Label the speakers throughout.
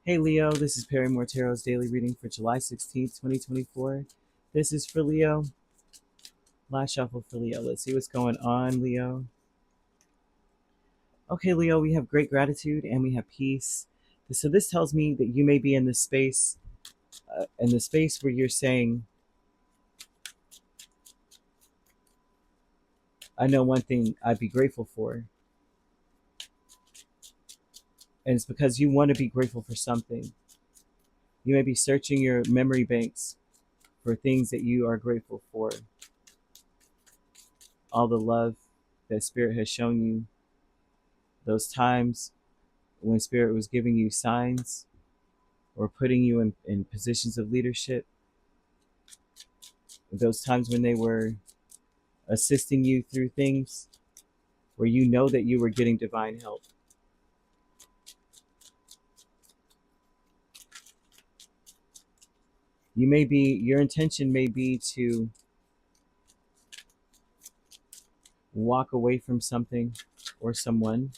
Speaker 1: Hey Leo, this is Perrymore Tarot's daily reading for July 16th, 2024. This is for Leo. Last shuffle for Leo. Let's see what's going on, Leo. Okay, Leo, we have great gratitude and we have peace. So this tells me that you may be in the space where you're saying, I know one thing I'd be grateful for. And it's because you want to be grateful for something. You may be searching your memory banks for things that you are grateful for. All the love that Spirit has shown you, those times when Spirit was giving you signs or putting you in positions of leadership, those times when they were assisting you through things where you know that you were getting divine help. Your intention may be to walk away from something or someone,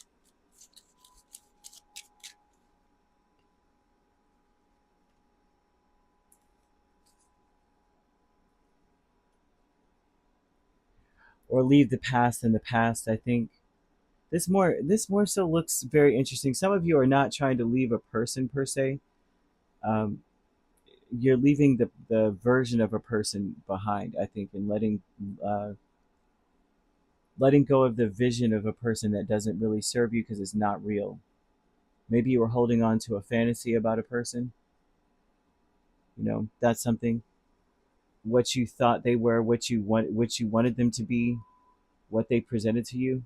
Speaker 1: or leave the past in the past. I think this more so looks very interesting. Some of you are not trying to leave a person per se. Um, you're leaving the version of a person behind, I think, and uh, letting go of the vision of a person that doesn't really serve you because it's not real. Maybe you were holding on to a fantasy about a person. That's something. What you thought they were, what you wanted them to be, what they presented to you.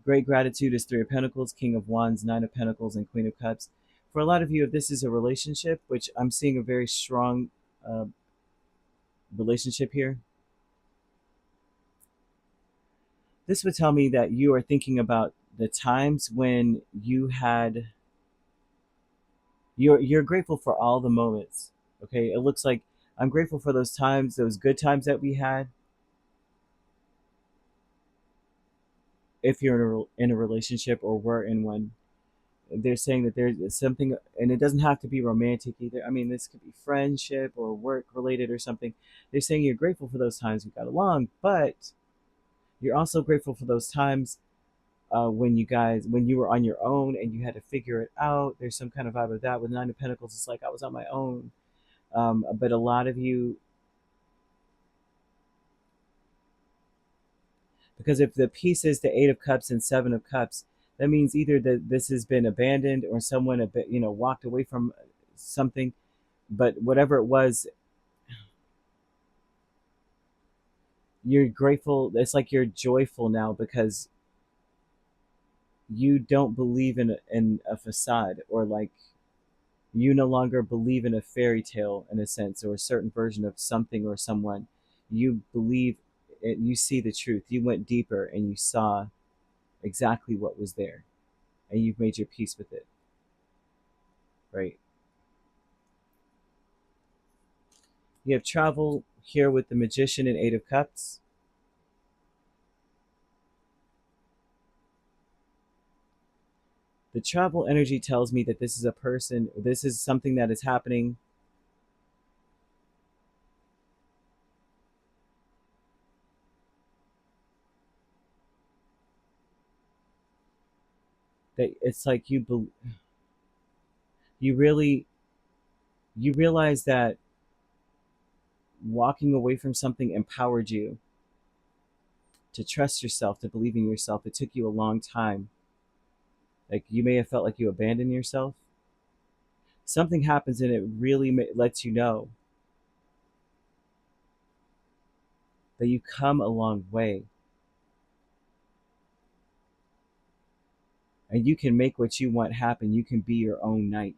Speaker 1: Great gratitude is Three of Pentacles, King of Wands, Nine of Pentacles, and Queen of Cups. For a lot of you, if this is a relationship, which I'm seeing a very strong uh, relationship here, this would tell me that you are thinking about the times when you're grateful for all the moments. Okay, it looks like I'm grateful for those times, those good times that we had. If you're in a relationship or were in one, they're saying that there's something, and it doesn't have to be romantic either. I mean, this could be friendship or work related or something. They're saying you're grateful for those times we got along, but you're also grateful for those times when you were on your own and you had to figure it out. There's some kind of vibe of that with Nine of Pentacles. It's like I was on my own. But a lot of you, because if the piece is the Eight of Cups and Seven of Cups, that means either that this has been abandoned or someone walked away from something. But whatever it was, you're grateful. It's like you're joyful now because you don't believe in a facade, or like you no longer believe in a fairy tale in a sense, or a certain version of something or someone. You believe it, you see the truth. You went deeper and you saw exactly what was there, and you've made your peace with it, right? You have travel here with the Magician and Eight of Cups. The travel energy tells me that this is something that is happening. That it's like you really you realize that walking away from something empowered you to trust yourself, to believe in yourself. It took you a long time. Like you may have felt like you abandoned yourself. Something happens and it really lets you know that you come a long way, and you can make what you want happen. You can be your own knight.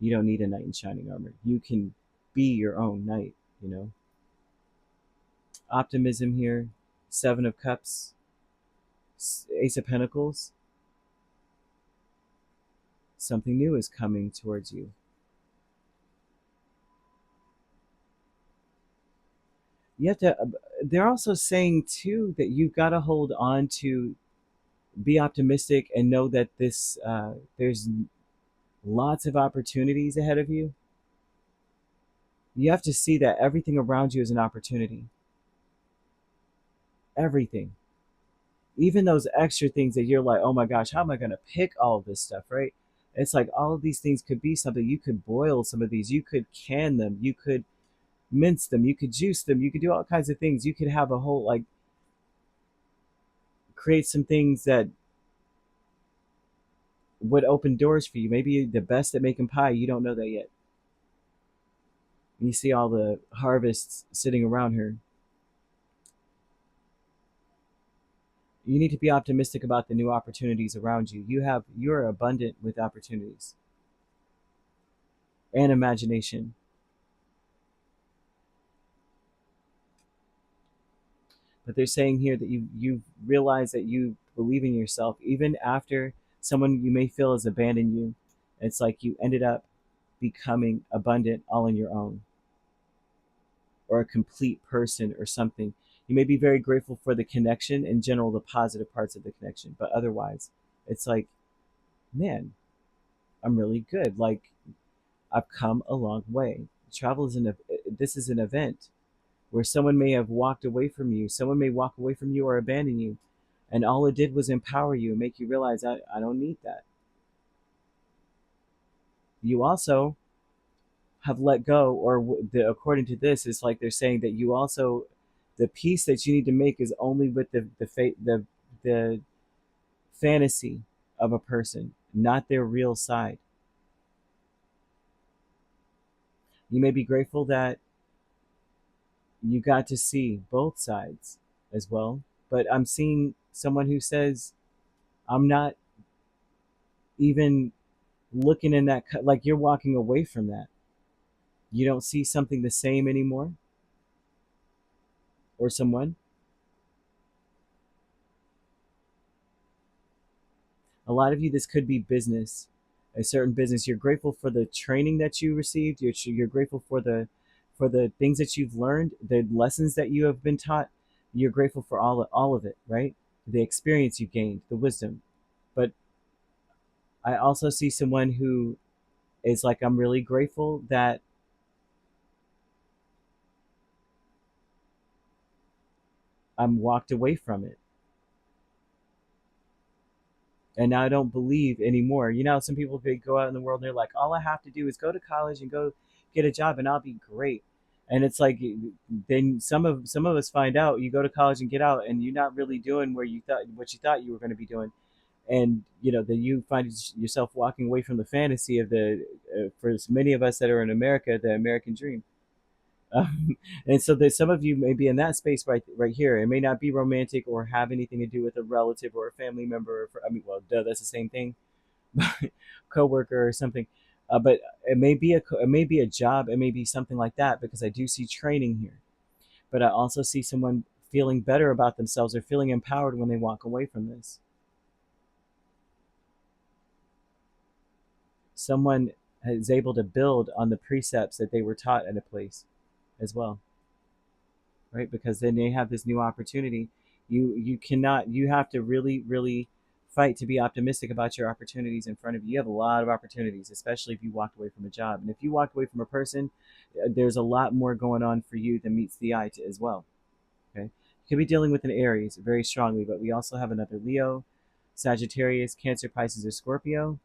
Speaker 1: You don't need a knight in shining armor. You can be your own knight. Optimism here. Seven of Cups, Ace of Pentacles. Something new is coming towards you. You have to. They're also saying too that you've got to hold on to, be optimistic, and know that this there's lots of opportunities ahead of you. You have to see that everything around you is an opportunity. Everything. Even those extra things that you're like, oh my gosh, how am I going to pick all of this stuff, right? It's like all of these things could be something. You could boil some of these, you could can them, you could mince them, you could juice them, you could do all kinds of things. You could have a whole, like, create some things that would open doors for you. Maybe the best at making pie, you don't know that yet. You see all the harvests sitting around her. You need to be optimistic about the new opportunities around you. You're abundant with opportunities and imagination. But they're saying here that you realize that you believe in yourself even after someone you may feel has abandoned you. It's like you ended up becoming abundant all on your own, or a complete person or something. You may be very grateful for the connection in general, the positive parts of the connection, but otherwise, it's like, man, I'm really good. Like, I've come a long way. Travel is this is an event where someone may have walked away from you. Someone may walk away from you or abandon you, and all it did was empower you and make you realize, I don't need that. You also have let go, or according to this, it's like they're saying that you also, the peace that you need to make is only with the fantasy of a person, not their real side. You may be grateful that you got to see both sides as well, but I'm seeing someone who says, I'm not even looking in that, like, you're walking away from that. You don't see something the same anymore, or someone. A lot of you, this could be business, a certain business. You're grateful for the training that you received. You're grateful for the things that you've learned, the lessons that you have been taught. You're grateful for all of it, right? The experience you gained, the wisdom. But I also see someone who is like, I'm really grateful that I'm walked away from it, and now I don't believe anymore. You know, some people, they go out in the world and they're like, all I have to do is go to college and go get a job and I'll be great. And it's like, then some of us find out, you go to college and get out and you're not really doing where you thought what you thought you were going to be doing. And you know, then you find yourself walking away from the fantasy of the for many of us that are in America, the American dream. And so there's some of you may be in that space right here. It may not be romantic or have anything to do with a relative or a family member. I mean, well, duh, that's the same thing, coworker or something. But it may be a job. It may be something like that, because I do see training here. But I also see someone feeling better about themselves or feeling empowered when they walk away from this. Someone is able to build on the precepts that they were taught at a place as well, right? Because then they have this new opportunity. You have to really fight to be optimistic about your opportunities in front of you. You have a lot of opportunities, especially if you walked away from a job. And if you walked away from a person, there's a lot more going on for you than meets the eye as well. Okay. You could be dealing with an Aries very strongly, but we also have another Leo, Sagittarius, Cancer, Pisces, or Scorpio.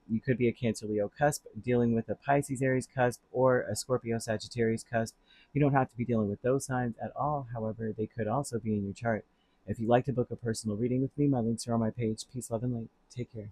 Speaker 1: You could be a Cancer Leo cusp dealing with a Pisces Aries cusp or a Scorpio Sagittarius cusp. You don't have to be dealing with those signs at all. However, they could also be in your chart. If you'd like to book a personal reading with me, my links are on my page. Peace, love, and light. Take care.